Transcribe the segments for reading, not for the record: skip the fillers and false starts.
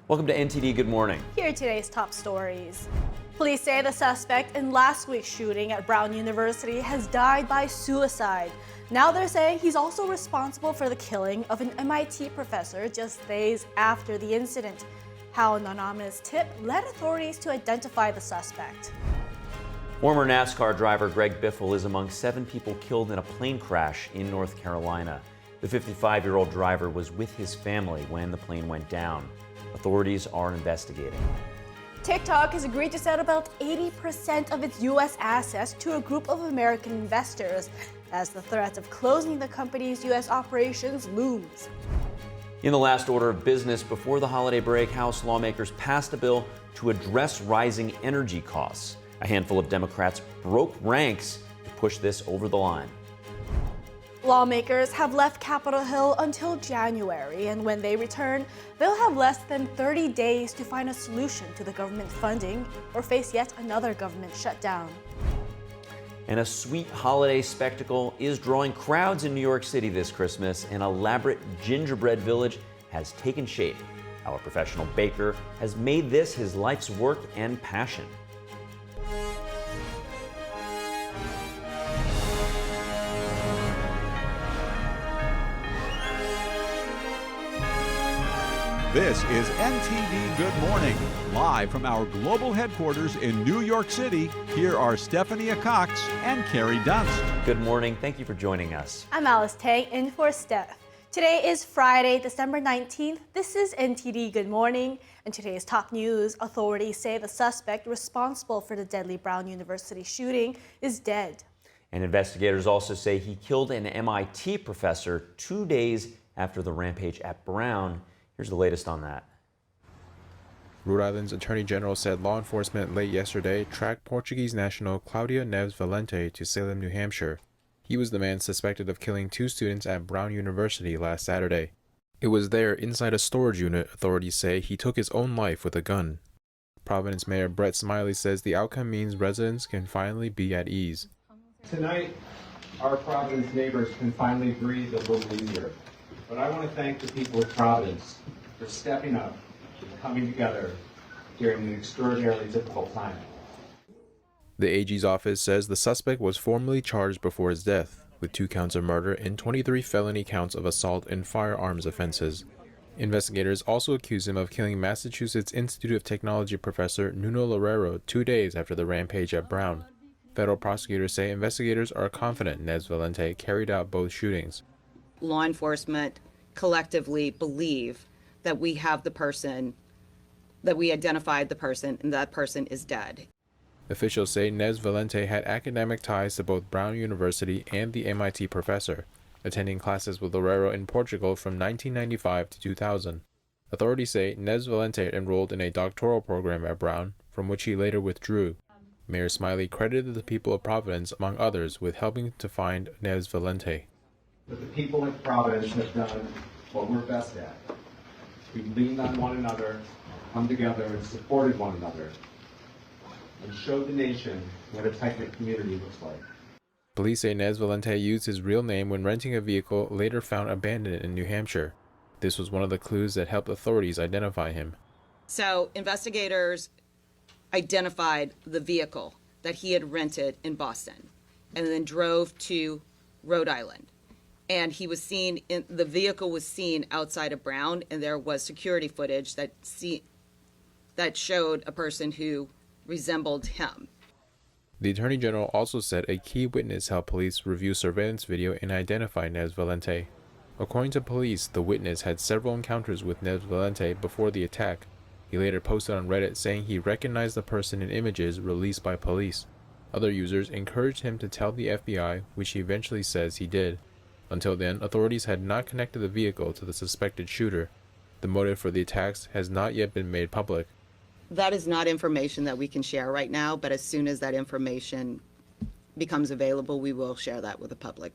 Welcome to NTD Good Morning. Here are today's top stories. Police say the suspect in last week's shooting at Brown University has died by suicide. Now they're saying he's also responsible for the killing of an MIT professor just days after the incident. How an anonymous tip led authorities to identify the suspect. Former NASCAR driver Greg Biffle is among 7 people killed in a plane crash in North Carolina. The 55-year-old driver was with his family when the plane went down. Authorities are investigating. TikTok has agreed to sell about 80% of its U.S. assets to a group of American investors as the threat of closing the company's U.S. operations looms. In the last order of business before the holiday break, House lawmakers passed a bill to address rising energy costs. A handful of Democrats broke ranks to push this over the line. Lawmakers have left Capitol Hill until January, and when they return, they'll have less than 30 days to find a solution to the government funding or face yet another government shutdown. And a sweet holiday spectacle is drawing crowds in New York City this Christmas. An elaborate gingerbread village has taken shape. Our professional baker has made this his life's work and passion. This is NTD Good Morning, live from our global headquarters in New York City. Here are Stephanie Cox and Carrie Dunst. Good morning. Thank you for joining us. I'm Alice Tang, in for Steph. Today is Friday, December 19th. This is NTD Good Morning. And today's top news, authorities say the suspect responsible for the deadly Brown University shooting is dead. And investigators also say he killed an MIT professor 2 days after the rampage at Brown. Here's the latest on that. Rhode Island's Attorney General said law enforcement late yesterday tracked Portuguese national Claudio Neves Valente to Salem, New Hampshire. He was the man suspected of killing 2 students at Brown University last Saturday. It was there, inside a storage unit, authorities say he took his own life with a gun. Providence Mayor Brett Smiley says the outcome means residents can finally be at ease. Tonight, our Providence neighbors can finally breathe a little easier. But I want to thank the people of Providence for stepping up and coming together during an extraordinarily difficult time. The AG's office says the suspect was formally charged before his death, with 2 counts of murder and 23 felony counts of assault and firearms offenses. Investigators also accuse him of killing Massachusetts Institute of Technology professor Nuno Loureiro 2 days after the rampage at Brown. Federal prosecutors say investigators are confident Neves Valente carried out both shootings. Law enforcement collectively believe that we have the person, that we identified the person, and that person is dead. Officials say Neves Valente had academic ties to both Brown University and the MIT professor, attending classes with Loureiro in Portugal from 1995 to 2000. Authorities say Neves Valente enrolled in a doctoral program at Brown, from which he later withdrew. Mayor Smiley credited the people of Providence, among others, with helping to find Neves Valente. But the people of Providence have done what we're best at. We've leaned on one another, come together and supported one another, and showed the nation what a tight-knit community looks like. Police say Neves Valente used his real name when renting a vehicle later found abandoned in New Hampshire. This was one of the clues that helped authorities identify him. So investigators identified the vehicle that he had rented in Boston and then drove to Rhode Island. And he was seen the vehicle was seen outside of Brown, and there was security footage that showed a person who resembled him. The Attorney General also said a key witness helped police review surveillance video and identify Neves Valente. According to police, the witness had several encounters with Neves Valente before the attack. He later posted on Reddit saying he recognized the person in images released by police. Other users encouraged him to tell the FBI, which he eventually says he did. Until then, authorities had not connected the vehicle to the suspected shooter. The motive for the attacks has not yet been made public. That is not information that we can share right now, but as soon as that information becomes available, we will share that with the public.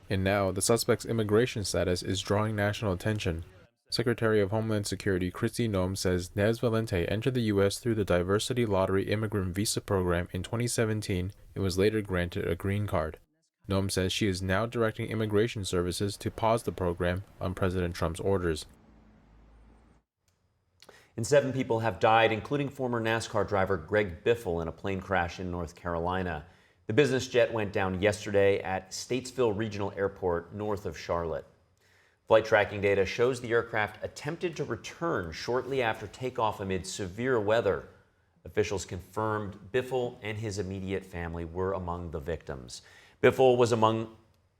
And now, the suspect's immigration status is drawing national attention. Secretary of Homeland Security Kristi Noem says Neves Valente entered the U.S. through the Diversity Lottery Immigrant Visa Program in 2017 and was later granted a green card. Noem says she is now directing immigration services to pause the program on President Trump's orders. And 7 people have died, including former NASCAR driver Greg Biffle in a plane crash in North Carolina. The business jet went down yesterday at Statesville Regional Airport north of Charlotte. Flight tracking data shows the aircraft attempted to return shortly after takeoff amid severe weather. Officials confirmed Biffle and his immediate family were among the victims. Biffle was among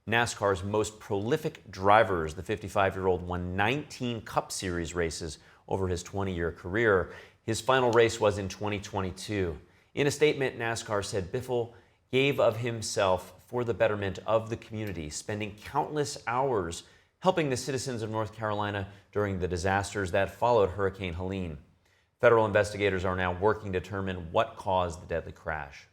NASCAR's most prolific drivers. The 55-year-old won 19 Cup Series races over his 20-year career. His final race was in 2022. In a statement, NASCAR said Biffle gave of himself for the betterment of the community, spending countless hours helping the citizens of North Carolina during the disasters that followed Hurricane Helene. Federal investigators are now working to determine what caused the deadly crash.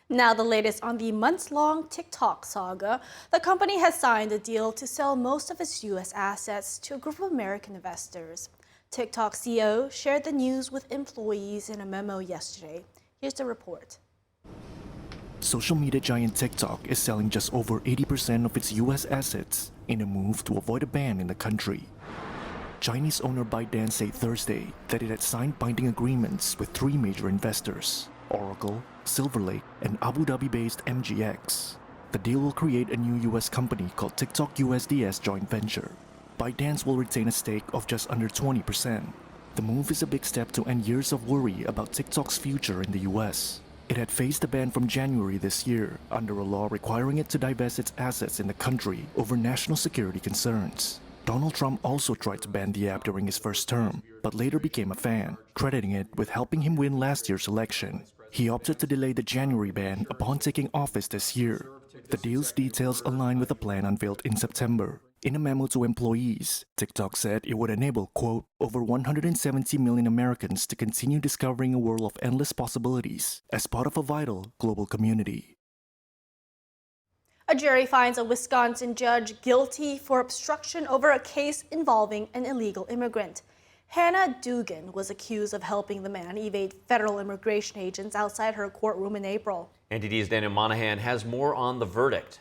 Now the latest on the months-long TikTok saga. The company has signed a deal to sell most of its U.S. assets to a group of American investors. TikTok CEO shared the news with employees in a memo yesterday. Here's the report. Social media giant TikTok is selling just over 80% of its U.S. assets in a move to avoid a ban in the country. Chinese owner ByteDance said Thursday that it had signed binding agreements with 3 major investors: Oracle, Silver Lake, and Abu Dhabi-based MGX. The deal will create a new U.S. company called TikTok USDS joint venture. ByteDance will retain a stake of just under 20%. The move is a big step to end years of worry about TikTok's future in the U.S. It had faced a ban from January this year under a law requiring it to divest its assets in the country over national security concerns. Donald Trump also tried to ban the app during his first term, but later became a fan, crediting it with helping him win last year's election. He opted to delay the January ban upon taking office this year. The deal's details align with a plan unveiled in September. In a memo to employees, TikTok said it would enable, quote, over 170 million Americans to continue discovering a world of endless possibilities as part of a vital global community. A jury finds a Wisconsin judge guilty for obstruction over a case involving an illegal immigrant. Hannah Dugan was accused of helping the man evade federal immigration agents outside her courtroom in April. NTD's Daniel Monahan has more on the verdict.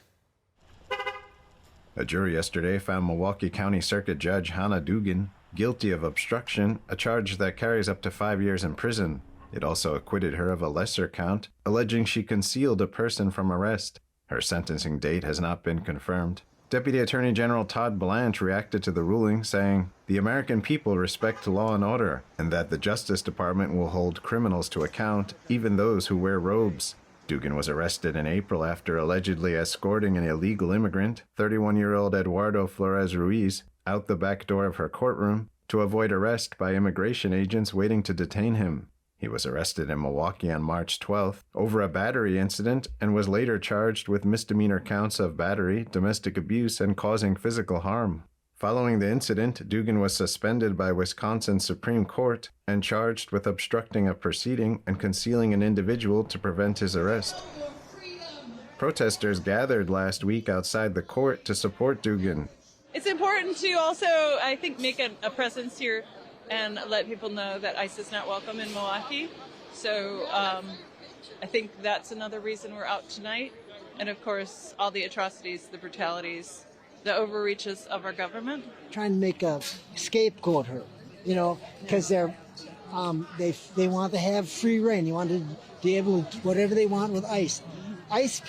A jury yesterday found Milwaukee County Circuit Judge Hannah Dugan guilty of obstruction, a charge that carries up to 5 years in prison. It also acquitted her of a lesser count, alleging she concealed a person from arrest. Her sentencing date has not been confirmed. Deputy Attorney General Todd Blanche reacted to the ruling, saying, "The American people respect law and order, and that the Justice Department will hold criminals to account, even those who wear robes." Dugan was arrested in April after allegedly escorting an illegal immigrant, 31-year-old Eduardo Flores Ruiz, out the back door of her courtroom to avoid arrest by immigration agents waiting to detain him. He was arrested in Milwaukee on March 12th over a battery incident and was later charged with misdemeanor counts of battery, domestic abuse, and causing physical harm. Following the incident, Dugan was suspended by Wisconsin Supreme Court and charged with obstructing a proceeding and concealing an individual to prevent his arrest. Protesters gathered last week outside the court to support Dugan. It's important to also, I think, make a presence here and let people know that ICE is not welcome in Milwaukee. So I think that's another reason we're out tonight. And of course, all the atrocities, the brutalities, the overreaches of our government. Trying to make a scapegoat her, because they want to have free reign. They want to be able to do whatever they want with ICE. ICE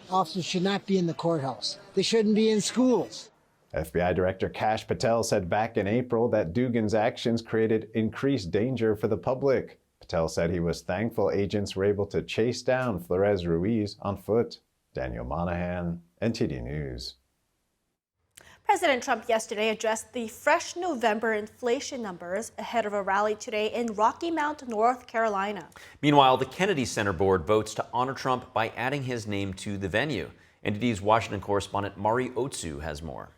officers should not be in the courthouse. They shouldn't be in schools. FBI Director Kash Patel said back in April that Dugan's actions created increased danger for the public. Patel said he was thankful agents were able to chase down Flores Ruiz on foot. Daniel Monahan, NTD News. President Trump yesterday addressed the fresh November inflation numbers ahead of a rally today in Rocky Mount, North Carolina. Meanwhile, the Kennedy Center Board votes to honor Trump by adding his name to the venue. NTD's Washington correspondent Mari Otsu has more.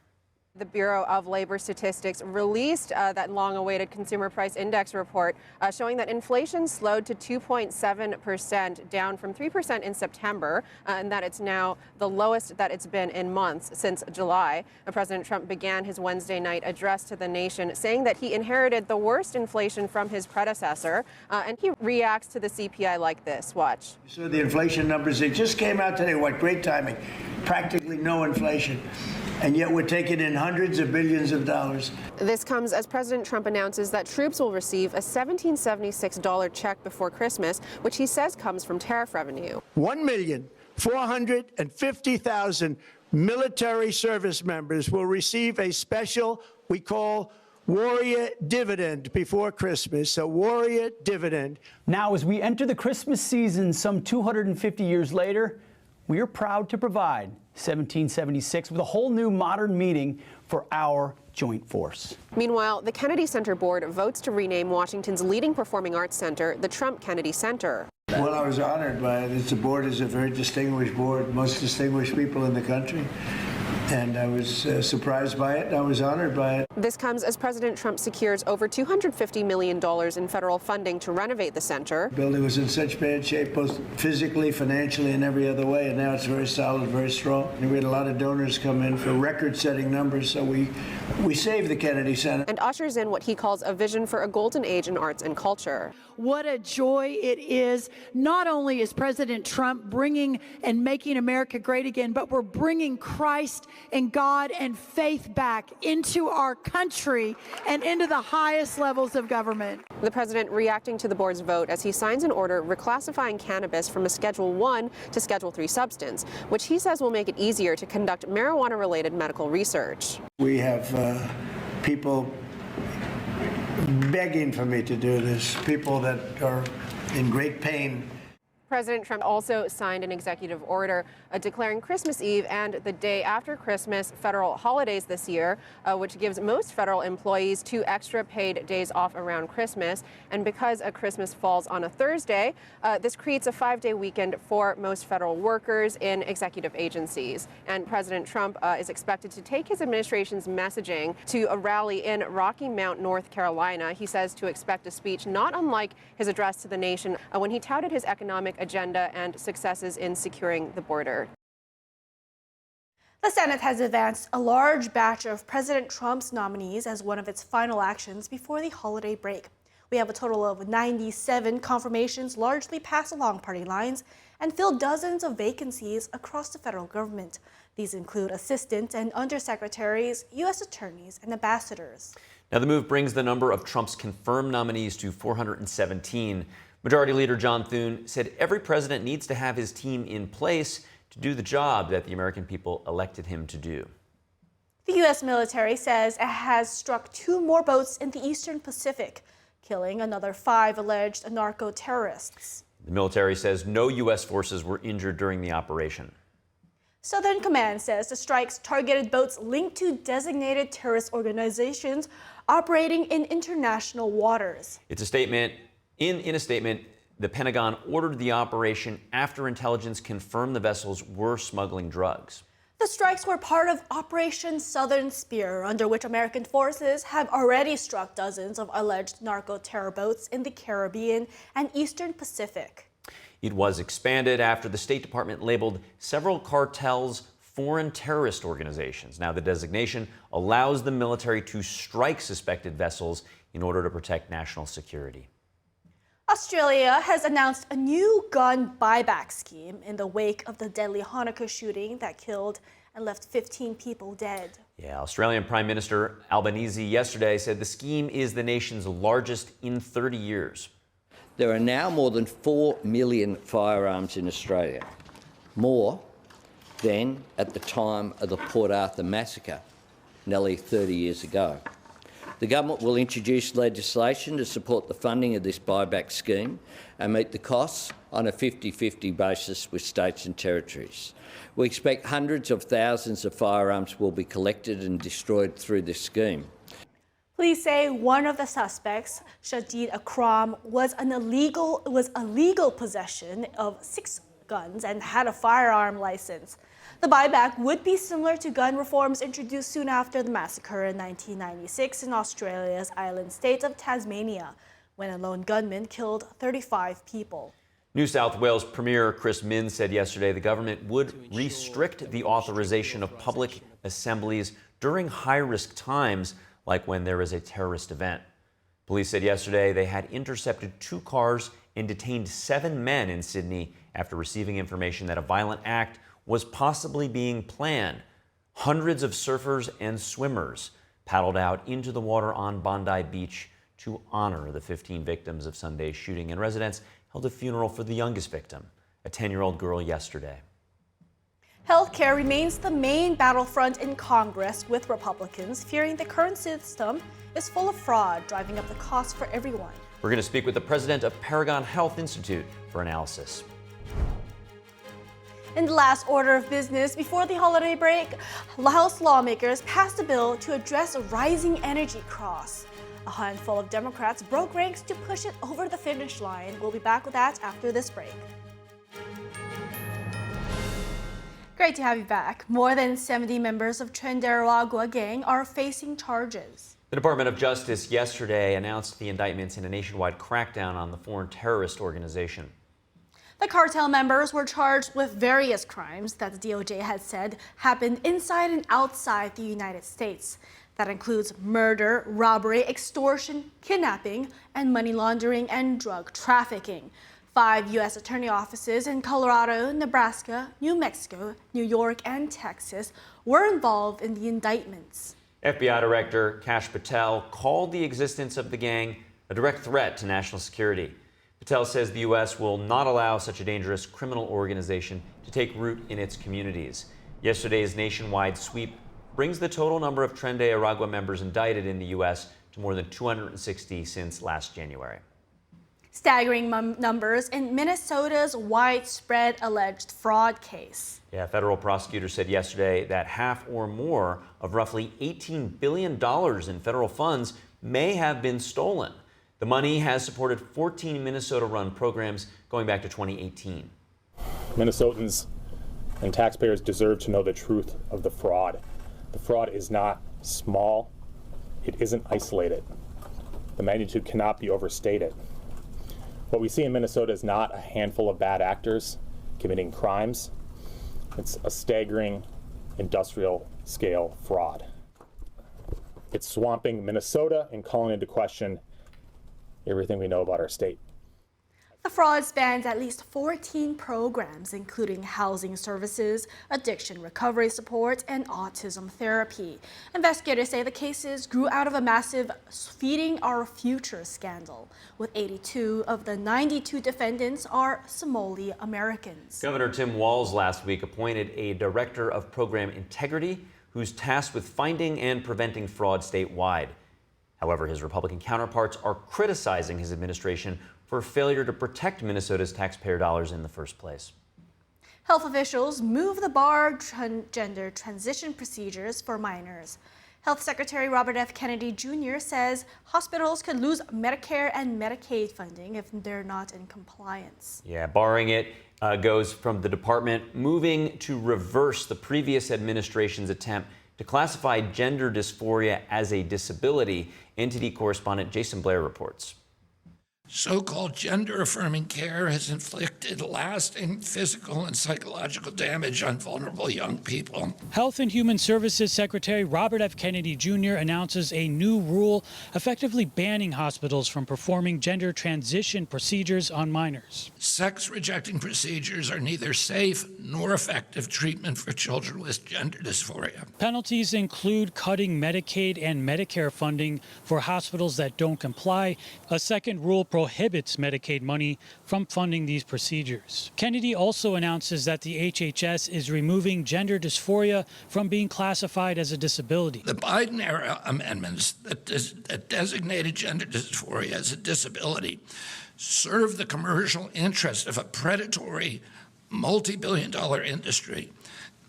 The Bureau of Labor Statistics released that long-awaited Consumer Price Index report showing that inflation slowed to 2.7%, down from 3% in September, and that it's now the lowest that it's been in months since July. President Trump began his Wednesday night address to the nation saying that he inherited the worst inflation from his predecessor, and he reacts to the CPI like this. Watch. So the inflation numbers, they just came out today. What great timing. Practically no inflation. and yet we're taking in hundreds of billions of dollars. This comes as President Trump announces that troops will receive a $1,776 check before Christmas, which he says comes from tariff revenue. 1,450,000 military service members will receive a special, we call Warrior Dividend before Christmas, a Warrior Dividend. Now, as we enter the Christmas season some 250 years later, we are proud to provide 1776 with a whole new modern meaning for our joint force. Meanwhile, the Kennedy Center Board votes to rename Washington's leading performing arts center the Trump Kennedy Center. Well, I was honored by it. The board is a very distinguished board, most distinguished people in the country. And I was surprised by it. I was honored by it. This comes as President Trump secures over $250 million in federal funding to renovate the center. The building was in such bad shape, both physically, financially, and every other way. And now it's very solid, very strong. And we had a lot of donors come in for record-setting numbers. So we saved the Kennedy Center. And ushers in what he calls a vision for a golden age in arts and culture. What a joy it is. Not only is President Trump bringing and making America great again, but we're bringing Christ and God and faith back into our country and into the highest levels of government. The president reacting to the board's vote as he signs an order reclassifying cannabis from a Schedule I to Schedule III substance, which he says will make it easier to conduct marijuana-related medical research. We have people begging for me to do this, people that are in great pain. President Trump also signed an executive order declaring Christmas Eve and the day after Christmas federal holidays this year, which gives most federal employees 2 extra paid days off around Christmas. And because Christmas falls on a Thursday, this creates a 5-day weekend for most federal workers in executive agencies. And President Trump is expected to take his administration's messaging to a rally in Rocky Mount, North Carolina. He says to expect a speech not unlike his address to the nation when he touted his economic agenda and successes in securing the border. The Senate has advanced a large batch of President Trump's nominees as one of its final actions before the holiday break. We have a total of 97 confirmations, largely passed along party lines, and filled dozens of vacancies across the federal government. These include assistant and undersecretaries, U.S. attorneys, and ambassadors. Now, the move brings the number of Trump's confirmed nominees to 417. Majority Leader John Thune said every president needs to have his team in place to do the job that the American people elected him to do. The U.S. military says it has struck 2 more boats in the Eastern Pacific, killing another 5 alleged narco terrorists. The military says no U.S. forces were injured during the operation. Southern Command says the strikes targeted boats linked to designated terrorist organizations operating in international waters. It's a statement. In a statement, the Pentagon ordered the operation after intelligence confirmed the vessels were smuggling drugs. The strikes were part of Operation Southern Spear, under which American forces have already struck dozens of alleged narco-terror boats in the Caribbean and Eastern Pacific. It was expanded after the State Department labeled several cartels foreign terrorist organizations. Now, the designation allows the military to strike suspected vessels in order to protect national security. Australia has announced a new gun buyback scheme in the wake of the deadly Hanukkah shooting that killed and left 15 people dead. Yeah, Australian Prime Minister Albanese yesterday said the scheme is the nation's largest in 30 years. There are now more than 4 million firearms in Australia, more than at the time of the Port Arthur massacre, nearly 30 years ago. The government will introduce legislation to support the funding of this buyback scheme and meet the costs on a 50-50 basis with states and territories. We expect hundreds of thousands of firearms will be collected and destroyed through this scheme. Police say one of the suspects, Shadid Akram, was illegal possession of 6 guns and had a firearm license. The buyback would be similar to gun reforms introduced soon after the massacre in 1996 in Australia's island state of Tasmania, when a lone gunman killed 35 people. New South Wales Premier Chris Minns said yesterday the government would restrict the authorization of public assemblies during high-risk times, like when there is a terrorist event. Police said yesterday they had intercepted 2 cars and detained 7 men in Sydney after receiving information that a violent act was possibly being planned. Hundreds of surfers and swimmers paddled out into the water on Bondi Beach to honor the 15 victims of Sunday's shooting, and residents held a funeral for the youngest victim, a 10-year-old girl, yesterday. Healthcare remains the main battlefront in Congress, with Republicans fearing the current system is full of fraud, driving up the cost for everyone. We're going to speak with the president of Paragon Health Institute for analysis. In the last order of business before the holiday break, House lawmakers passed a bill to address rising energy costs. A handful of Democrats broke ranks to push it over the finish line. We'll be back with that after this break. Great to have you back. More than 70 members of Tren Aragua gang are facing charges. The Department of Justice yesterday announced the indictments in a nationwide crackdown on the foreign terrorist organization. The cartel members were charged with various crimes that the DOJ had said happened inside and outside the United States. That includes murder, robbery, extortion, kidnapping, and money laundering and drug trafficking. 5 U.S. attorney offices in Colorado, Nebraska, New Mexico, New York, and Texas were involved in the indictments. FBI Director Kash Patel called the existence of the gang a direct threat to national security. Patel says the U.S. will not allow such a dangerous criminal organization to take root in its communities. Yesterday's nationwide sweep brings the total number of Tren de Aragua members indicted in the U.S. to more than 260 since last January. Staggering numbers in Minnesota's widespread alleged fraud case. Yeah, federal prosecutors said yesterday that half or more of roughly $18 billion in federal funds may have been stolen. The money has supported 14 Minnesota-run programs going back to 2018. Minnesotans and taxpayers deserve to know the truth of the fraud. The fraud is not small. It isn't isolated. The magnitude cannot be overstated. What we see in Minnesota is not a handful of bad actors committing crimes. It's a staggering industrial-scale fraud. It's swamping Minnesota and calling into question everything we know about our state. The fraud spans at least 14 programs, including housing services, addiction recovery support, and autism therapy. Investigators say the cases grew out of a massive Feeding Our Future scandal, with 82 of the 92 defendants are Somali Americans. Governor Tim Walz last week appointed a director of program integrity who's tasked with finding and preventing fraud statewide. However, his Republican counterparts are criticizing his administration for failure to protect Minnesota's taxpayer dollars in the first place. Health officials move the bar gender transition procedures for minors. Health Secretary Robert F. Kennedy Jr. says hospitals could lose Medicare and Medicaid funding if they're not in compliance. Yeah, barring it goes from the department moving to reverse the previous administration's attempt to classify gender dysphoria as a disability. NTD correspondent Jason Blair reports. So-called gender-affirming care has inflicted lasting physical and psychological damage on vulnerable young people. Health and Human Services Secretary Robert F. Kennedy Jr. announces a new rule effectively banning hospitals from performing gender transition procedures on minors. Sex-rejecting procedures are neither safe nor effective treatment for children with gender dysphoria. Penalties include cutting Medicaid and Medicare funding for hospitals that don't comply. A second rule prohibits Medicaid money from funding these procedures. Kennedy also announces that the HHS is removing gender dysphoria from being classified as a disability. The Biden-era amendments that designated gender dysphoria as a disability serve the commercial interest of a predatory, multi-billion-dollar industry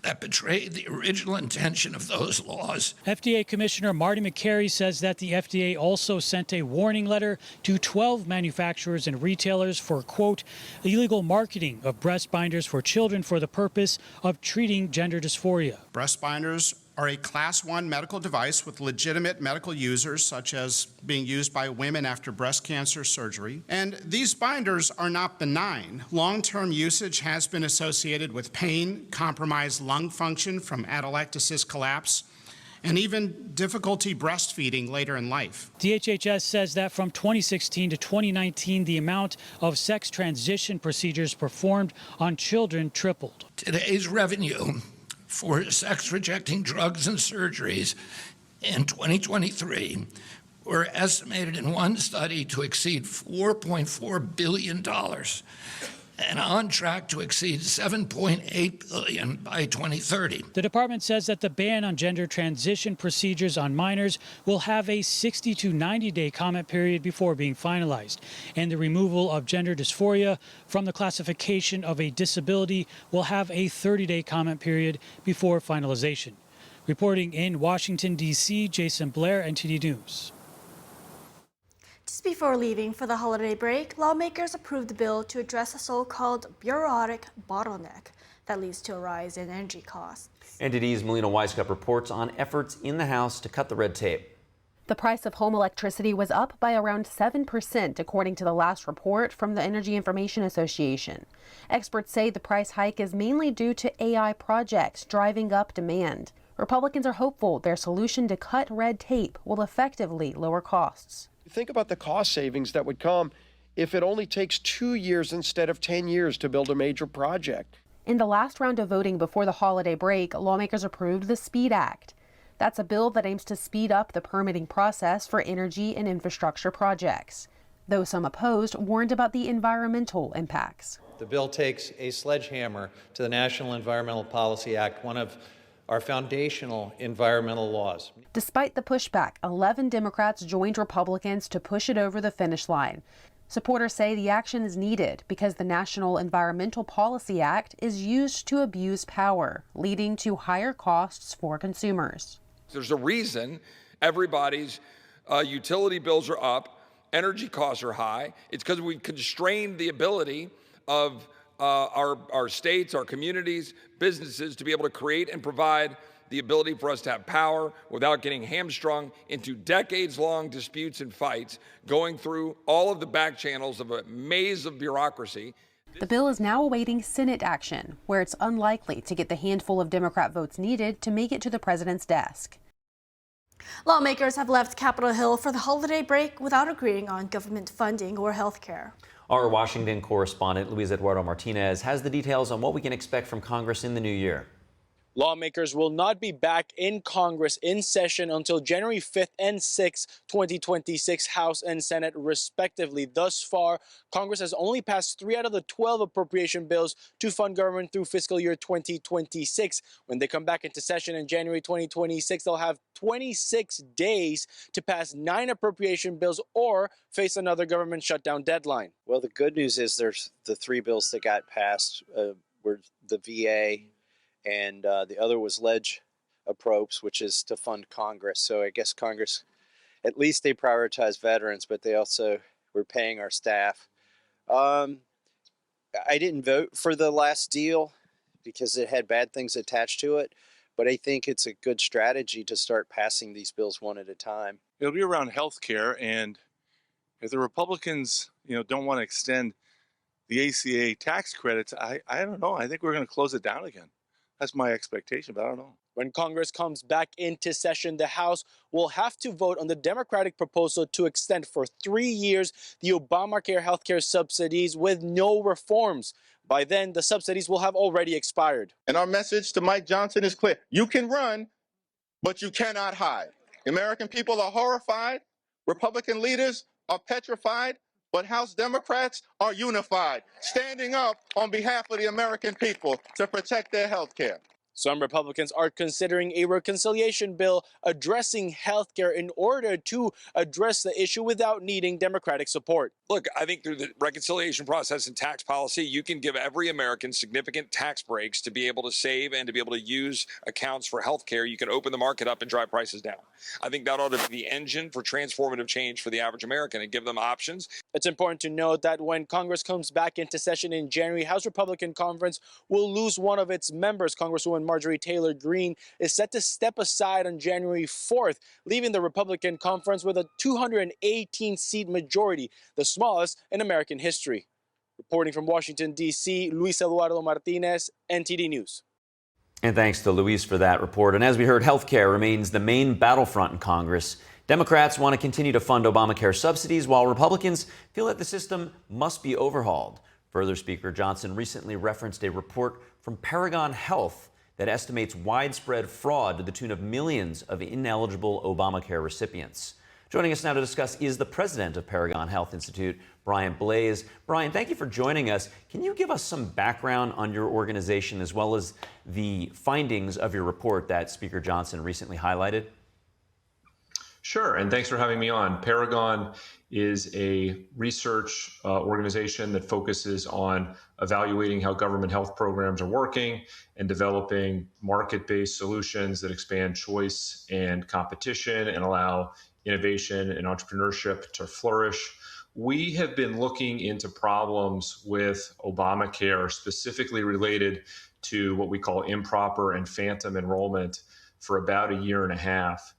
that betrayed the original intention of those laws. FDA Commissioner Marty McCary says that the FDA also sent a warning letter to 12 manufacturers and retailers for, quote, illegal marketing of breast binders for children for the purpose of treating gender dysphoria. Breast binders are a Class 1 medical device with legitimate medical users, such as being used by women after breast cancer surgery. And these binders are not benign. Long-term usage has been associated with pain, compromised lung function from atelectasis collapse, and even difficulty breastfeeding later in life. DHHS says that from 2016 to 2019, the amount of sex transition procedures performed on children tripled. Today's revenue for sex-rejecting drugs and surgeries in 2023 were estimated in one study to exceed $4.4 billion and on track to exceed $7.8 billion by 2030. The department says that the ban on gender transition procedures on minors will have a 60 to 90-day comment period before being finalized, and the removal of gender dysphoria from the classification of a disability will have a 30-day comment period before finalization. Reporting in Washington, D.C., Jason Blair, NTD News. Just before leaving for the holiday break, lawmakers approved a bill to address a so-called bureaucratic bottleneck that leads to a rise in energy costs. NTD's Melina Weiskup reports on efforts in the House to cut the red tape. The price of home electricity was up by around 7%, according to the last report from the Energy Information Association. Experts say the price hike is mainly due to AI projects driving up demand. Republicans are hopeful their solution to cut red tape will effectively lower costs. Think about the cost savings that would come if it only takes 2 years instead of 10 years to build a major project. In the last round of voting before the holiday break, lawmakers approved the SPEED Act. That's a bill that aims to speed up the permitting process for energy and infrastructure projects. Though some opposed warned about the environmental impacts. The bill takes a sledgehammer to the National Environmental Policy Act, one of our foundational environmental laws. Despite the pushback, 11 Democrats joined Republicans to push it over the finish line. Supporters say the action is needed because the National Environmental Policy Act is used to abuse power, leading to higher costs for consumers. There's a reason everybody's utility bills are up, energy costs are high. It's because we constrained the ability of our states, our communities, businesses to be able to create and provide the ability for us to have power without getting hamstrung into decades-long disputes and fights, going through all of the back channels of a maze of bureaucracy. The bill is now awaiting Senate action, where it's unlikely to get the handful of Democrat votes needed to make it to the president's desk. Lawmakers have left Capitol Hill for the holiday break without agreeing on government funding or health care. Our Washington correspondent, Luis Eduardo Martinez, has the details on what we can expect from Congress in the new year. Lawmakers will not be back in Congress in session until January 5th and 6th, 2026, House and Senate respectively. Thus far, Congress has only passed 3 out of the 12 appropriation bills to fund government through fiscal year 2026. When they come back into session in January 2026, they'll have 26 days to pass 9 appropriation bills or face another government shutdown deadline. Well, the good news is there's the 3 bills that got passed were the VA, and the other was appropes, which is to fund Congress. So I guess Congress, at least they prioritize veterans, but they also were paying our staff. I didn't vote for the last deal because it had bad things attached to it, but I think it's a good strategy to start passing these bills one at a time. It'll be around health care, and if the Republicans, don't want to extend the ACA tax credits, I don't know. I think we're going to close it down again. That's my expectation, but I don't know. When Congress comes back into session, the House will have to vote on the Democratic proposal to extend for 3 years the Obamacare healthcare subsidies with no reforms. By then, the subsidies will have already expired. And our message to Mike Johnson is clear. You can run, but you cannot hide. American people are horrified. Republican leaders are petrified. But House Democrats are unified, standing up on behalf of the American people to protect their health care. Some Republicans are considering a reconciliation bill addressing health care in order to address the issue without needing Democratic support. Look, I think through the reconciliation process and tax policy, you can give every American significant tax breaks to be able to save and to be able to use accounts for health care. You can open the market up and drive prices down. I think that ought to be the engine for transformative change for the average American and give them options. It's important to note that when Congress comes back into session in January, House Republican Conference will lose one of its members. Congresswoman Marjorie Taylor Greene is set to step aside on January 4th, leaving the Republican conference with a 218-seat majority, the smallest in American history. Reporting from Washington, D.C., Luis Eduardo Martinez, NTD News. And thanks to Luis for that report. And as we heard, health care remains the main battlefront in Congress. Democrats want to continue to fund Obamacare subsidies, while Republicans feel that the system must be overhauled. Further, Speaker Johnson recently referenced a report from Paragon Health that estimates widespread fraud to the tune of millions of ineligible Obamacare recipients. Joining us now to discuss is the president of Paragon Health Institute, Brian Blais. Brian, thank you for joining us. Can you give us some background on your organization as well as the findings of your report that Speaker Johnson recently highlighted? Sure, and thanks for having me on. Paragon is a research organization that focuses on evaluating how government health programs are working and developing market-based solutions that expand choice and competition and allow innovation and entrepreneurship to flourish. We have been looking into problems with Obamacare, specifically related to what we call improper and phantom enrollment, for about a year and a half.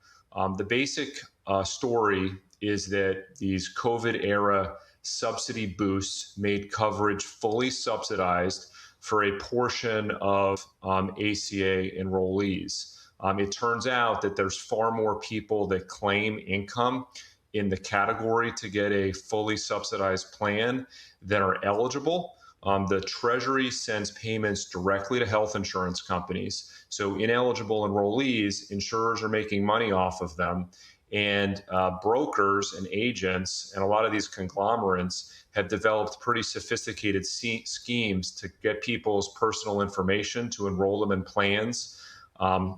The basic story is that these COVID-era subsidy boosts made coverage fully subsidized for a portion of ACA enrollees. It turns out that there's far more people that claim income in the category to get a fully subsidized plan than are eligible. The Treasury sends payments directly to health insurance companies. So ineligible enrollees, insurers are making money off of them. And brokers and agents and a lot of these conglomerates have developed pretty sophisticated schemes to get people's personal information to enroll them in plans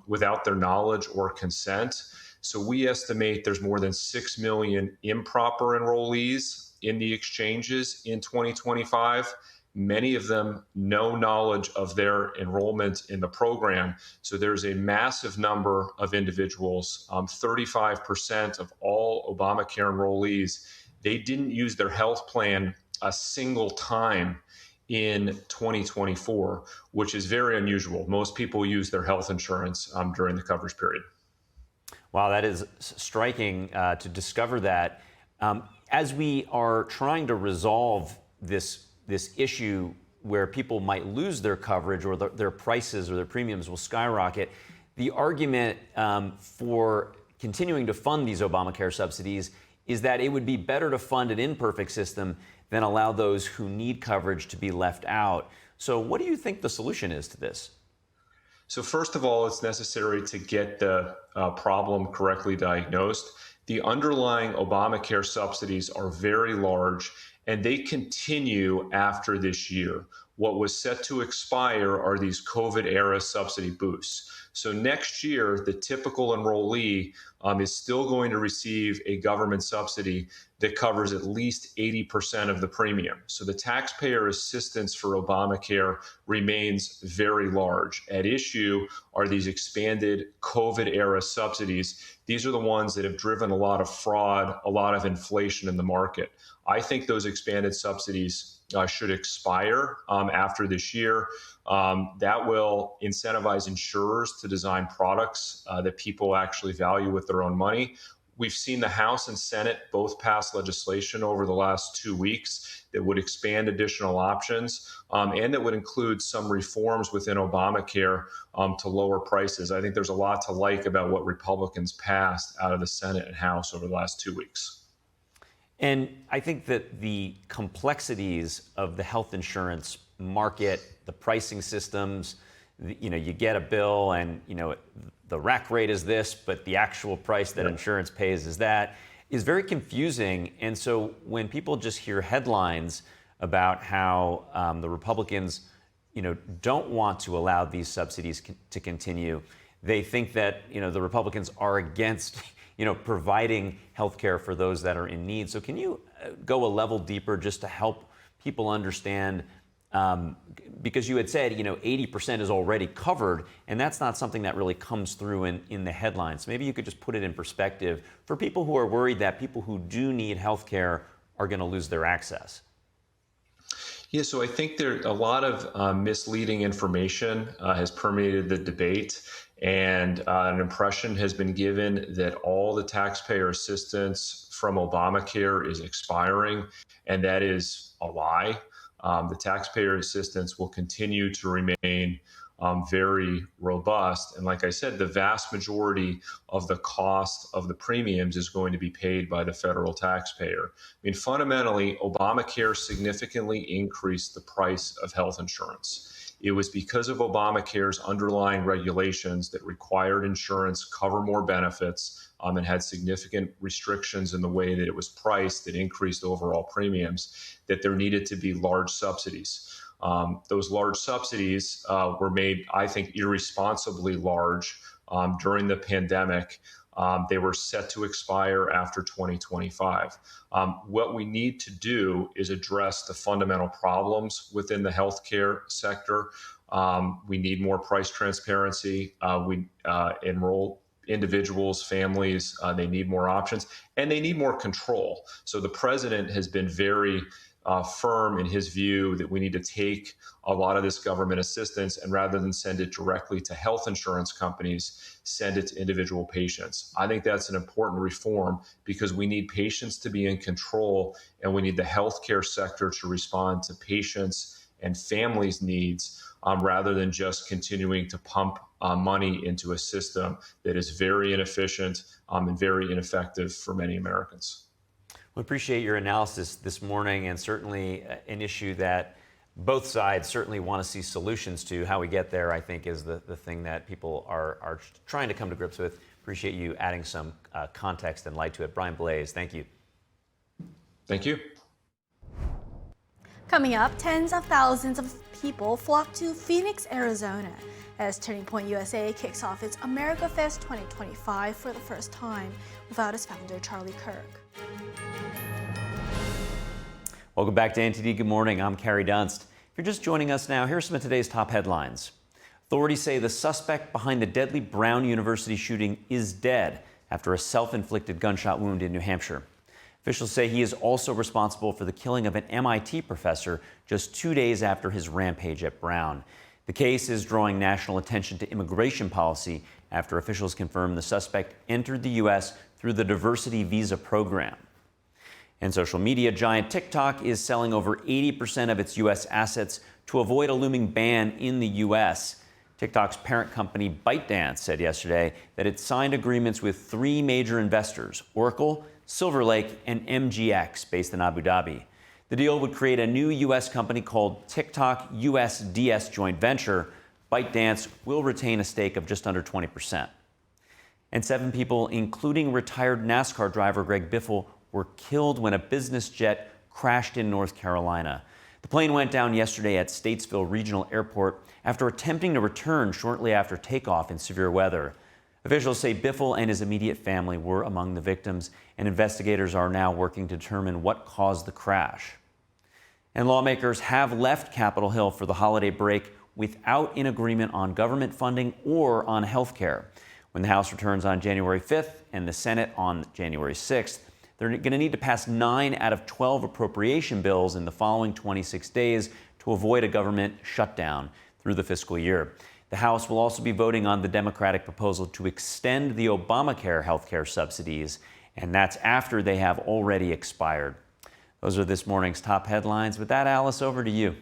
without their knowledge or consent. So we estimate there's more than 6 million improper enrollees in the exchanges in 2025. Many of them no knowledge of their enrollment in the program. So there's a massive number of individuals, 35% of all Obamacare enrollees, they didn't use their health plan a single time in 2024, which is very unusual. Most people use their health insurance during the coverage period. Wow, that is striking to discover that. As we are trying to resolve this issue where people might lose their coverage or their prices or their premiums will skyrocket, the argument for continuing to fund these Obamacare subsidies is that it would be better to fund an imperfect system than allow those who need coverage to be left out. So what do you think the solution is to this? So first of all, it's necessary to get the problem correctly diagnosed. The underlying Obamacare subsidies are very large, and they continue after this year. What was set to expire are these COVID-era subsidy boosts. So next year, the typical enrollee is still going to receive a government subsidy that covers at least 80% of the premium. So the taxpayer assistance for Obamacare remains very large. At issue are these expanded COVID-era subsidies. These are the ones that have driven a lot of fraud, a lot of inflation in the market. I think those expanded subsidies should expire after this year. That will incentivize insurers to design products that people actually value with their own money. We've seen the House and Senate both pass legislation over the last 2 weeks that would expand additional options and that would include some reforms within Obamacare to lower prices. I think there's a lot to like about what Republicans passed out of the Senate and House over the last 2 weeks. And I think that the complexities of the health insurance market, the pricing systems, you get a bill and, the rack rate is this, but the actual price that insurance pays is that, is very confusing. And so when people just hear headlines about how the Republicans, don't want to allow these subsidies to continue, they think that, the Republicans are against providing health care for those that are in need. So can you go a level deeper just to help people understand, because you had said, 80% is already covered, and that's not something that really comes through in the headlines. Maybe you could just put it in perspective for people who are worried that people who do need health care are going to lose their access. Yeah, so I think there a lot of misleading information has permeated the debate. And an impression has been given that all the taxpayer assistance from Obamacare is expiring, and that is a lie. The taxpayer assistance will continue to remain very robust. And like I said, the vast majority of the cost of the premiums is going to be paid by the federal taxpayer. Fundamentally, Obamacare significantly increased the price of health insurance. It was because of Obamacare's underlying regulations that required insurance cover more benefits and had significant restrictions in the way that it was priced that increased overall premiums, that there needed to be large subsidies. Those large subsidies were made, I think, irresponsibly large during the pandemic. They were set to expire after 2025. What we need to do is address the fundamental problems within the healthcare sector. We need more price transparency. We enroll individuals, families, they need more options, and they need more control. So the president has been very firm in his view that we need to take a lot of this government assistance and rather than send it directly to health insurance companies, send it to individual patients. I think that's an important reform because we need patients to be in control and we need the healthcare sector to respond to patients and families' needs rather than just continuing to pump money into a system that is very inefficient and very ineffective for many Americans. We appreciate your analysis this morning, and certainly an issue that both sides certainly want to see solutions to. How we get there, I think, is the thing that people are trying to come to grips with. Appreciate you adding some context and light to it. Brian Blaze, thank you. Thank you. Coming up, tens of thousands of people flock to Phoenix, Arizona, as Turning Point USA kicks off its America Fest 2025 for the first time without its founder, Charlie Kirk. Welcome back to NTD Good Morning. I'm Carrie Dunst. If you're just joining us now, here are some of today's top headlines. Authorities say the suspect behind the deadly Brown University shooting is dead after a self-inflicted gunshot wound in New Hampshire. Officials say he is also responsible for the killing of an MIT professor just 2 days after his rampage at Brown. The case is drawing national attention to immigration policy after officials confirmed the suspect entered the U.S. through the diversity visa program. And social media giant TikTok is selling over 80% of its U.S. assets to avoid a looming ban in the U.S. TikTok's parent company ByteDance said yesterday that it signed agreements with 3 major investors, Oracle, Silver Lake, and MGX, based in Abu Dhabi. The deal would create a new U.S. company called TikTok USDS Joint Venture. ByteDance will retain a stake of just under 20%. And 7 people, including retired NASCAR driver Greg Biffle, were killed when a business jet crashed in North Carolina. The plane went down yesterday at Statesville Regional Airport after attempting to return shortly after takeoff in severe weather. Officials say Biffle and his immediate family were among the victims, and investigators are now working to determine what caused the crash. And lawmakers have left Capitol Hill for the holiday break without an agreement on government funding or on health care. When the House returns on January 5th and the Senate on January 6th, they're going to need to pass 9 out of 12 appropriation bills in the following 26 days to avoid a government shutdown through the fiscal year. The House will also be voting on the Democratic proposal to extend the Obamacare health care subsidies, and that's after they have already expired. Those are this morning's top headlines. With that, Alice, over to you.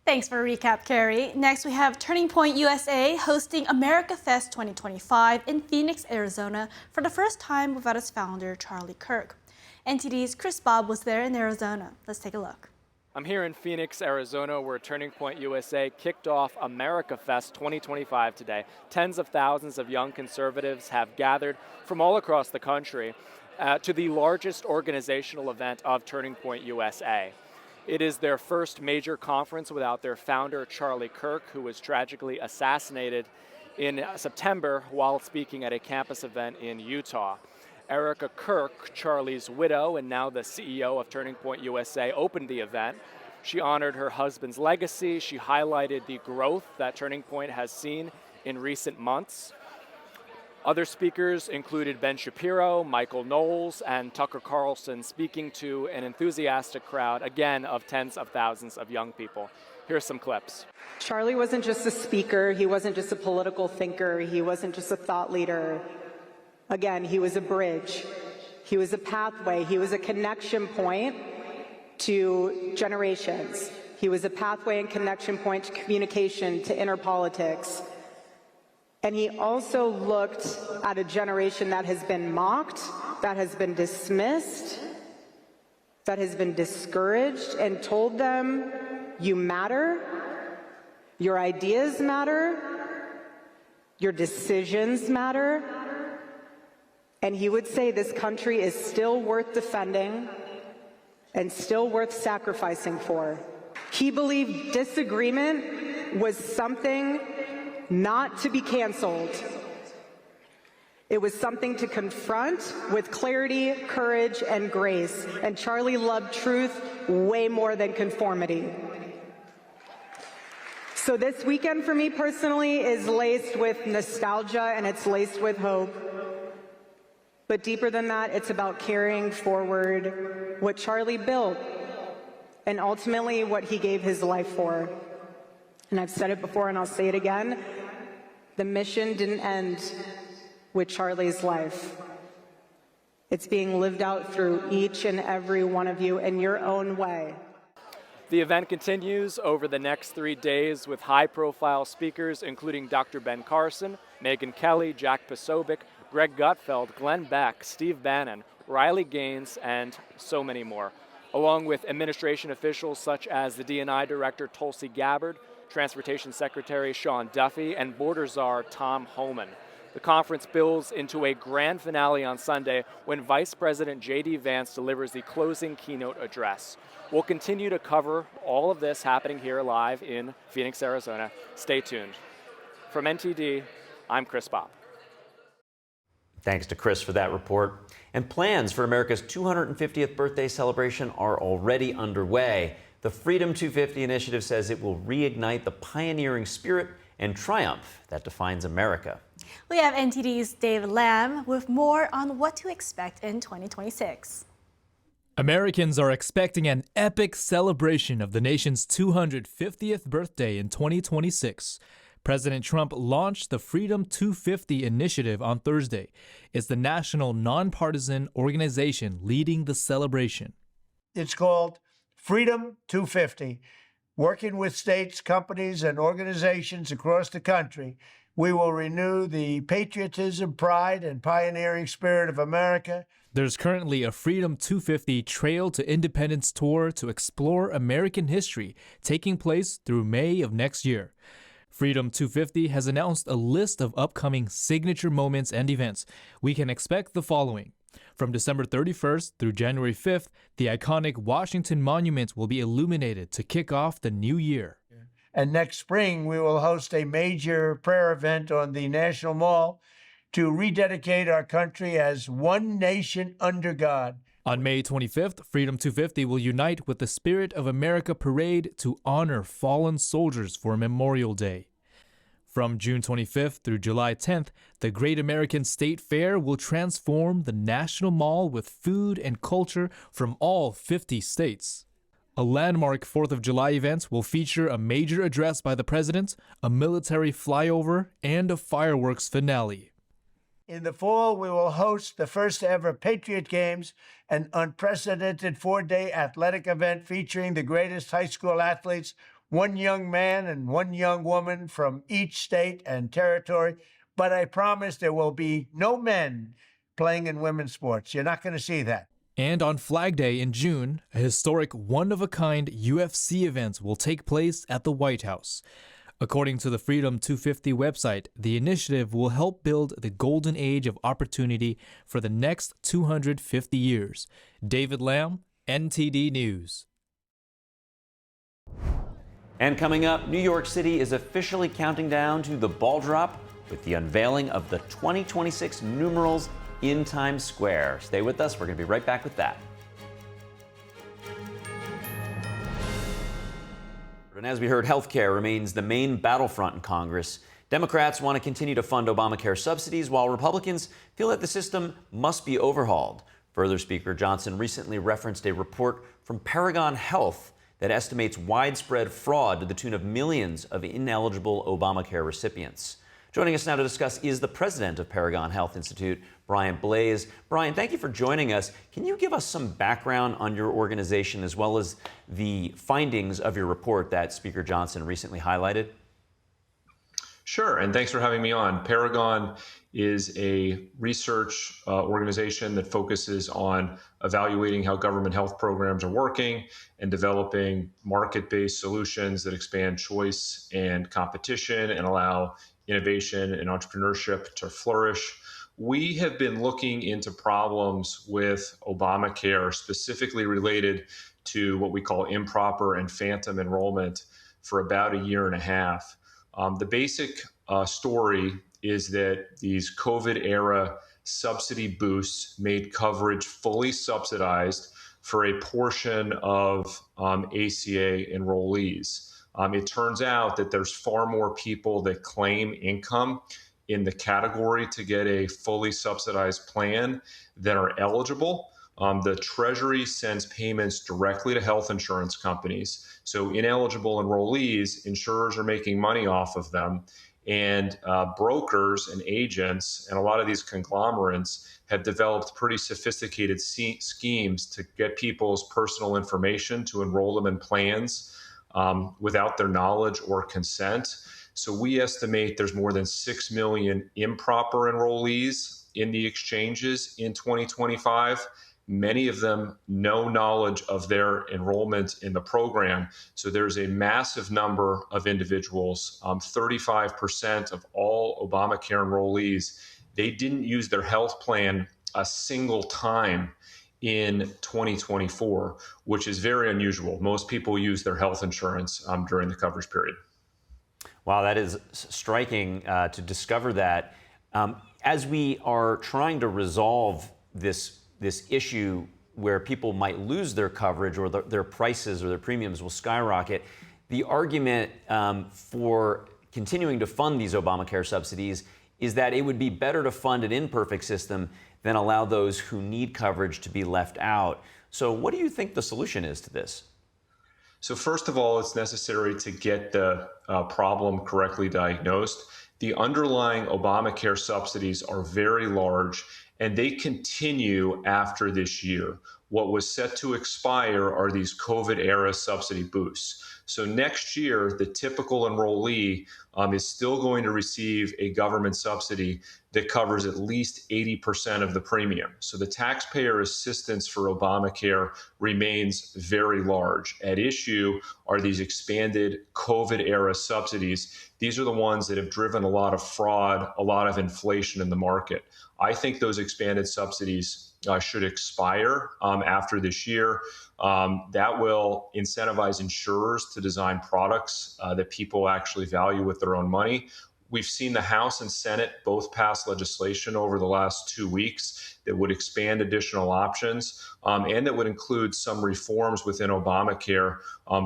Thanks for a recap, Carrie. Next, we have Turning Point USA hosting America Fest 2025 in Phoenix, Arizona for the first time without its founder, Charlie Kirk. NTD's Chris Bob was there in Arizona. Let's take a look. I'm here in Phoenix, Arizona, where Turning Point USA kicked off America Fest 2025 today. Tens of thousands of young conservatives have gathered from all across the country to the largest organizational event of Turning Point USA. It is their first major conference without their founder, Charlie Kirk, who was tragically assassinated in September while speaking at a campus event in Utah. Erica Kirk, Charlie's widow and now the CEO of Turning Point USA, opened the event. She honored her husband's legacy. She highlighted the growth that Turning Point has seen in recent months. Other speakers included Ben Shapiro, Michael Knowles, and Tucker Carlson, speaking to an enthusiastic crowd, again, of tens of thousands of young people. Here's some clips. Charlie wasn't just a speaker. He wasn't just a political thinker. He wasn't just a thought leader. Again, he was a bridge. He was a pathway. He was a connection point to generations. He was a pathway and connection point to communication, to inner politics. And he also looked at a generation that has been mocked, that has been dismissed, that has been discouraged, and told them, you matter, Your ideas matter, your decisions matter, and he would say this country is still worth defending and still worth sacrificing for. He believed disagreement was something not to be canceled. It was something to confront with clarity, courage, and grace. And Charlie loved truth way more than conformity. So this weekend for me personally is laced with nostalgia and it's laced with hope. But deeper than that, it's about carrying forward what Charlie built and ultimately what he gave his life for. And I've said it before and I'll say it again, the mission didn't end with Charlie's life. It's being lived out through each and every one of you in your own way. The event continues over the next 3 days with high-profile speakers, including Dr. Ben Carson, Megyn Kelly, Jack Posobiec, Greg Gutfeld, Glenn Beck, Steve Bannon, Riley Gaines, and so many more, along with administration officials such as the D&I Director Tulsi Gabbard, Transportation Secretary Sean Duffy, and Border Czar Tom Homan. The conference builds into a grand finale on Sunday when Vice President J.D. Vance delivers the closing keynote address. We'll continue to cover all of this happening here live in Phoenix, Arizona. Stay tuned. From NTD, I'm Chris Bopp. Thanks to Chris for that report. And plans for America's 250th birthday celebration are already underway. The Freedom 250 initiative says it will reignite the pioneering spirit and triumph that defines America. We have NTD's David Lamb with more on what to expect in 2026. Americans are expecting an epic celebration of the nation's 250th birthday in 2026. President Trump launched the Freedom 250 initiative on Thursday. It's the national nonpartisan organization leading the celebration. It's called Freedom 250. Working with states, companies, and organizations across the country, we will renew the patriotism, pride, and pioneering spirit of America. There's currently a Freedom 250 Trail to Independence tour to explore American history taking place through May of next year. Freedom 250 has announced a list of upcoming signature moments and events. We can expect the following. From December 31st through January 5th, the iconic Washington Monument will be illuminated to kick off the new year. And next spring, we will host a major prayer event on the National Mall to rededicate our country as one nation under God. On May 25th, Freedom 250 will unite with the Spirit of America Parade to honor fallen soldiers for Memorial Day. From June 25th through July 10th, the Great American State Fair will transform the National Mall with food and culture from all 50 states. A landmark 4th of July event will feature a major address by the president, a military flyover, and a fireworks finale. In the fall, we will host the first ever Patriot Games, an unprecedented 4-day athletic event featuring the greatest high school athletes, one young man and one young woman from each state and territory. But I promise there will be no men playing in women's sports. You're not going to see that. And on Flag Day in June, a historic one-of-a-kind UFC event will take place at the White House. According to the Freedom 250 website, the initiative will help build the golden age of opportunity for the next 250 years. David Lamb, NTD News. And coming up, New York City is officially counting down to the ball drop with the unveiling of the 2026 Numerals in Times Square. Stay with us. We're going to be right back with that. And as we heard, healthcare remains the main battlefront in Congress. Democrats want to continue to fund Obamacare subsidies, while Republicans feel that the system must be overhauled. Further, Speaker Johnson recently referenced a report from Paragon Health that estimates widespread fraud to the tune of millions of ineligible Obamacare recipients. Joining us now to discuss is the president of Paragon Health Institute, Brian Blaze. Brian, thank you for joining us. Can you give us some background on your organization as well as the findings of your report that Speaker Johnson recently highlighted? Sure, and thanks for having me on. Paragon is a research organization that focuses on evaluating how government health programs are working and developing market-based solutions that expand choice and competition and allow innovation and entrepreneurship to flourish. We have been looking into problems with Obamacare, specifically related to what we call improper and phantom enrollment, for about a year and a half. The basic story is that these COVID era subsidy boosts made coverage fully subsidized for a portion of ACA enrollees. It turns out that there's far more people that claim income in the category to get a fully subsidized plan than are eligible. The Treasury sends payments directly to health insurance companies. So ineligible enrollees, insurers are making money off of them. And brokers and agents and a lot of these conglomerates have developed pretty sophisticated schemes to get people's personal information to enroll them in plans without their knowledge or consent. So we estimate there's more than 6 million improper enrollees in the exchanges in 2025. Many of them no knowledge of their enrollment in the program. So there's a massive number of individuals, 35% of all Obamacare enrollees, they didn't use their health plan a single time in 2024, which is very unusual. Most people use their health insurance during the coverage period. Wow, that is striking to discover that. As we are trying to resolve this issue where people might lose their coverage or their prices or their premiums will skyrocket, the argument for continuing to fund these Obamacare subsidies is that it would be better to fund an imperfect system than allow those who need coverage to be left out. So what do you think the solution is to this? So first of all, it's necessary to get the problem correctly diagnosed. The underlying Obamacare subsidies are very large, and they continue after this year. What was set to expire are these COVID-era subsidy boosts. So next year, the typical enrollee is still going to receive a government subsidy that covers at least 80% of the premium. So the taxpayer assistance for Obamacare remains very large. At issue are these expanded COVID-era subsidies. These are the ones that have driven a lot of fraud, a lot of inflation in the market. I think those expanded subsidies should expire after this year. That will incentivize insurers to design products that people actually value with their own money. We've seen the House and Senate both pass legislation over the last 2 weeks that would expand additional options and that would include some reforms within Obamacare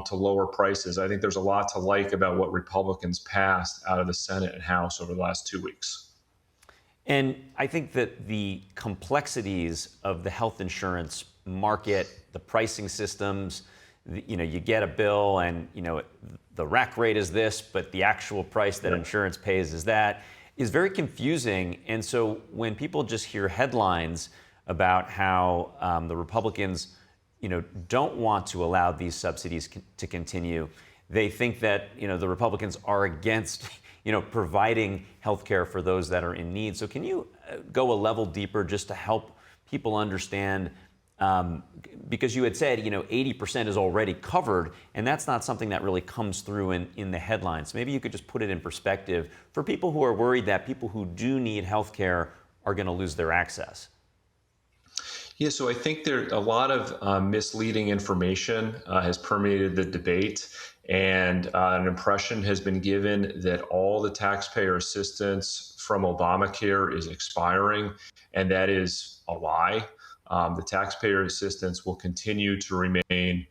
to lower prices. I think there's a lot to like about what Republicans passed out of the Senate and House over the last 2 weeks. And I think that the complexities of the health insurance market, the pricing systems, you get a bill and, the rack rate is this, but the actual price that insurance pays is that, is very confusing. And so when people just hear headlines about how the Republicans, don't want to allow these subsidies to continue, they think that, the Republicans are against providing health care for those that are in need. So can you go a level deeper just to help people understand, because you had said, 80% is already covered, and that's not something that really comes through in the headlines. Maybe you could just put it in perspective for people who are worried that people who do need health care are going to lose their access. Yeah, so I think there a lot of misleading information has permeated the debate. And an impression has been given that all the taxpayer assistance from Obamacare is expiring, and that is a lie. The taxpayer assistance will continue to remain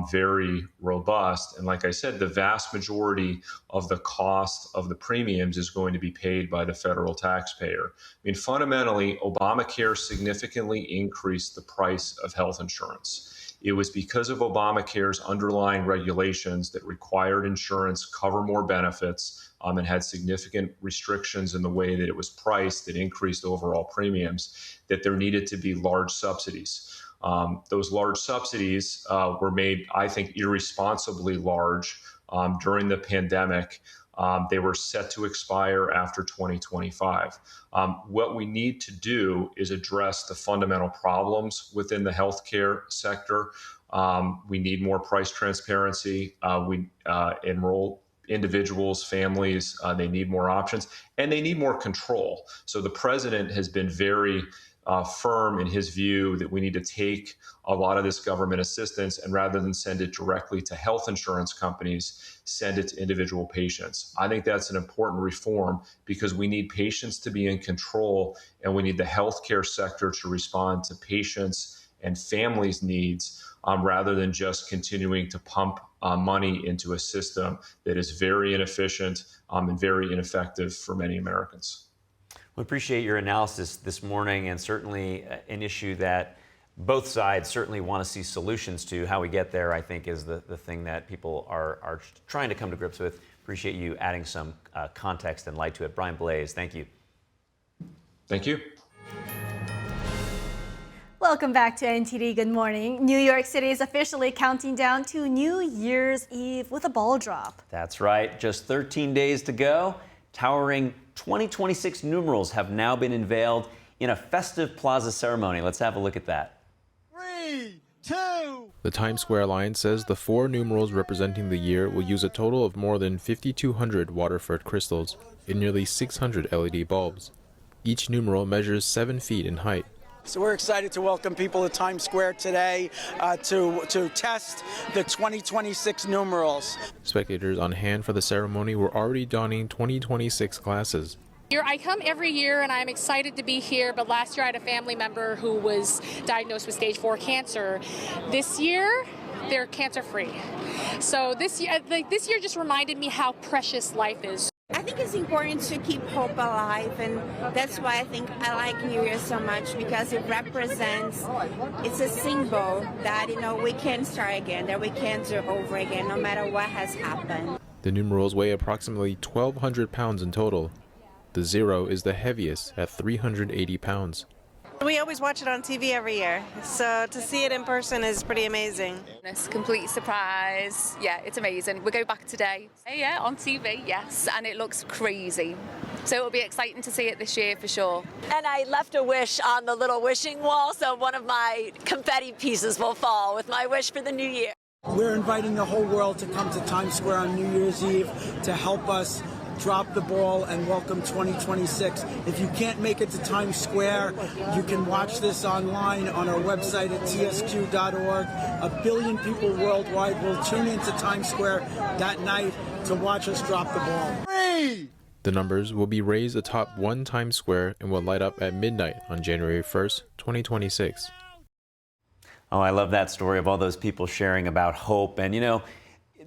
very robust. And like I said, the vast majority of the cost of the premiums is going to be paid by the federal taxpayer. Fundamentally, Obamacare significantly increased the price of health insurance. It was because of Obamacare's underlying regulations that required insurance cover more benefits and had significant restrictions in the way that it was priced that increased overall premiums, that there needed to be large subsidies. Those large subsidies were made, I think, irresponsibly large during the pandemic. They were set to expire after 2025. What we need to do is address the fundamental problems within the healthcare sector. We need more price transparency. We enroll individuals, families, they need more options, and they need more control. So the president has been very firm in his view that we need to take a lot of this government assistance and rather than send it directly to health insurance companies, send it to individual patients. I think that's an important reform because we need patients to be in control and we need the healthcare sector to respond to patients and families' needs rather than just continuing to pump money into a system that is very inefficient and very ineffective for many Americans. We appreciate your analysis this morning, and certainly an issue that both sides certainly want to see solutions to. How we get there, I think, is the thing that people are trying to come to grips with. Appreciate you adding some context and light to it. Brian Blaze, thank you. Thank you. Welcome back to NTD Good Morning. New York City is officially counting down to New Year's Eve with a ball drop. That's right. Just 13 days to go. Towering 2026 numerals have now been unveiled in a festive plaza ceremony. Let's have a look at that. 3, 2. The Times Square line says the 4 numerals representing the year will use a total of more than 5,200 Waterford crystals and nearly 600 LED bulbs. Each numeral measures 7 feet in height. So we're excited to welcome people to Times Square today to test the 2026 numerals. Spectators on hand for the ceremony were already donning 2026 glasses. I come every year and I'm excited to be here, but last year I had a family member who was diagnosed with stage 4 cancer. This year, they're cancer-free. So this year just reminded me how precious life is. I think it's important to keep hope alive, and that's why I think I like New Year so much, because it represents, it's a symbol that, we can start again, that we can do over again, no matter what has happened. The numerals weigh approximately 1,200 pounds in total. The 0 is the heaviest at 380 pounds. We always watch it on TV every year, so to see it in person is pretty amazing. It's a complete surprise. Yeah, it's amazing. We go back today. Yeah, on TV, yes, and it looks crazy. So it'll be exciting to see it this year for sure. And I left a wish on the little wishing wall, so one of my confetti pieces will fall with my wish for the new year. We're inviting the whole world to come to Times Square on New Year's Eve to help us drop the ball and welcome 2026. If you can't make it to Times Square, you can watch this online on our website at tsq.org. 1 billion people worldwide will tune into Times Square that night to watch us drop the ball. 3. The numbers will be raised atop 1 Times Square and will light up at midnight on January 1st, 2026. Oh, I love that story of all those people sharing about hope. And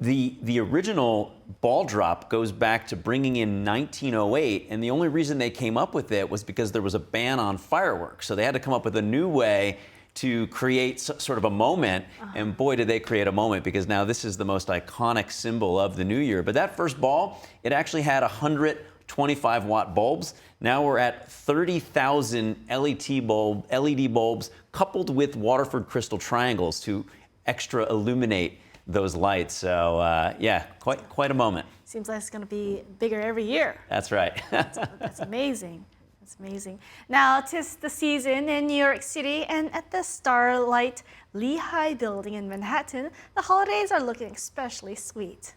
the original ball drop goes back to bringing in 1908, and the only reason they came up with it was because there was a ban on fireworks. So they had to come up with a new way to create sort of a moment, and boy, did they create a moment, because now this is the most iconic symbol of the new year. But that first ball, it actually had 125-watt bulbs. Now we're at 30,000 LED bulbs coupled with Waterford crystal triangles to extra illuminate those lights. So yeah, quite a moment. Seems like it's going to be bigger every year. That's right. That's amazing. That's amazing. Now, 'tis the season in New York City, and at the Starlight Lehigh building in Manhattan, the holidays are looking especially sweet.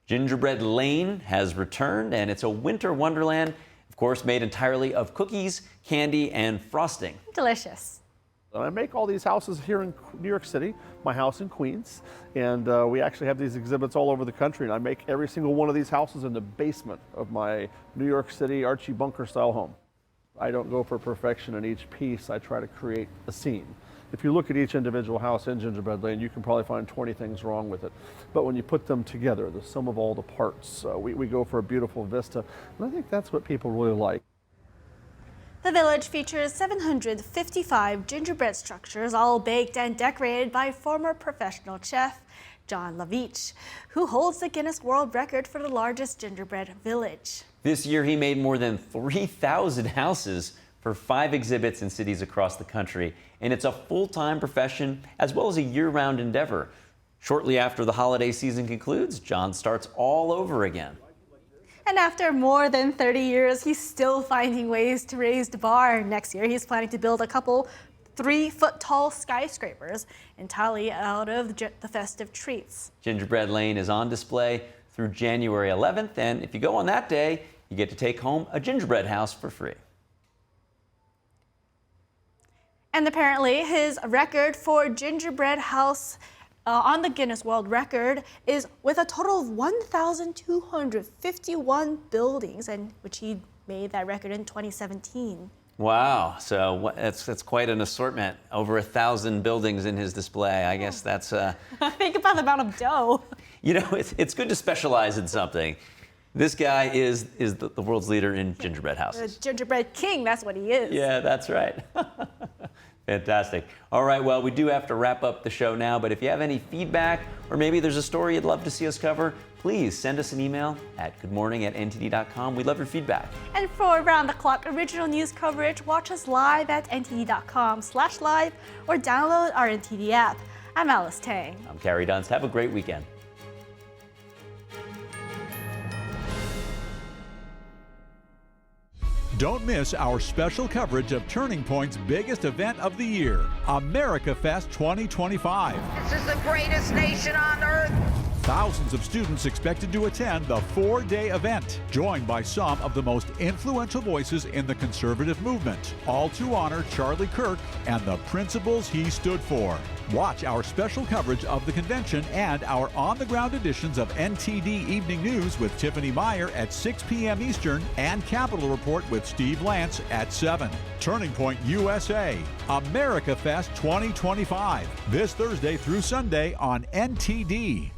Gingerbread Lane has returned, and it's a winter wonderland, of course, made entirely of cookies, candy, and frosting. Delicious. I make all these houses here in New York City, my house in Queens, and we actually have these exhibits all over the country, and I make every single one of these houses in the basement of my New York City Archie Bunker style home. I don't go for perfection in each piece, I try to create a scene. If you look at each individual house in Gingerbread Lane, you can probably find 20 things wrong with it. But when you put them together, the sum of all the parts, we go for a beautiful vista, and I think that's what people really like. The village features 755 gingerbread structures, all baked and decorated by former professional chef John Lavich, who holds the Guinness World Record for the largest gingerbread village. This year, he made more than 3,000 houses for 5 exhibits in cities across the country, and it's a full-time profession as well as a year-round endeavor. Shortly after the holiday season concludes, John starts all over again. And after more than 30 years, he's still finding ways to raise the bar. Next year, he's planning to build a couple 3-foot-tall skyscrapers entirely out of the festive treats. Gingerbread Lane is on display through January 11th, and if you go on that day, you get to take home a gingerbread house for free. And apparently, his record for gingerbread house on the Guinness World Record is with a total of 1,251 buildings, and which he made that record in 2017. Wow, so that's quite an assortment. Over 1,000 buildings in his display. I guess that's... Think about the amount of dough. You know, it's good to specialize in something. This guy is the world's leader in gingerbread houses. The gingerbread king, that's what he is. Yeah, that's right. Fantastic. All right, well, we do have to wrap up the show now, but if you have any feedback or maybe there's a story you'd love to see us cover, please send us an email at goodmorning@ntd.com. We'd love your feedback. And for around-the-clock original news coverage, watch us live at ntd.com/live or download our NTD app. I'm Alice Tang. I'm Carrie Dunst. Have a great weekend. Don't miss our special coverage of Turning Point's biggest event of the year, America Fest 2025. This is the greatest nation on earth. Thousands of students expected to attend the 4-day event, joined by some of the most influential voices in the conservative movement, all to honor Charlie Kirk and the principles he stood for. Watch our special coverage of the convention and our on-the-ground editions of NTD Evening News with Tiffany Meyer at 6 p.m. Eastern and Capitol Report with Steve Lance at 7. Turning Point USA, America Fest 2025, this Thursday through Sunday on NTD.